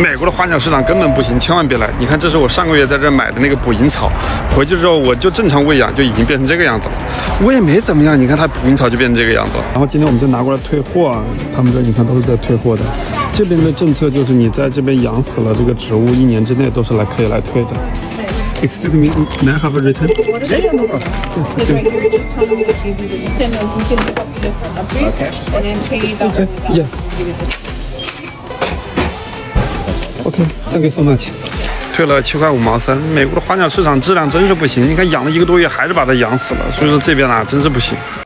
美国的花鸟市场根本不行，千万别来。你看，这是我上个月在这买的那个捕蝇草，回去之后我就正常喂养，就已经变成这个样子了。我也没怎么样，你看它捕蝇草就变成这个样子了。然后今天我们就拿过来退货啊，他们这你看都是在退货的。这边的政策就是你在这边养死了这个植物，1年之内都是可以来退的。Excuse me, may I have a return? Yeah, no problem. Yeah. Okay, thank you so much. 退了7块5毛3。美国的花鸟市场质量真是不行，你看养了1个多月还是把它养死了，所以说这边啊真是不行。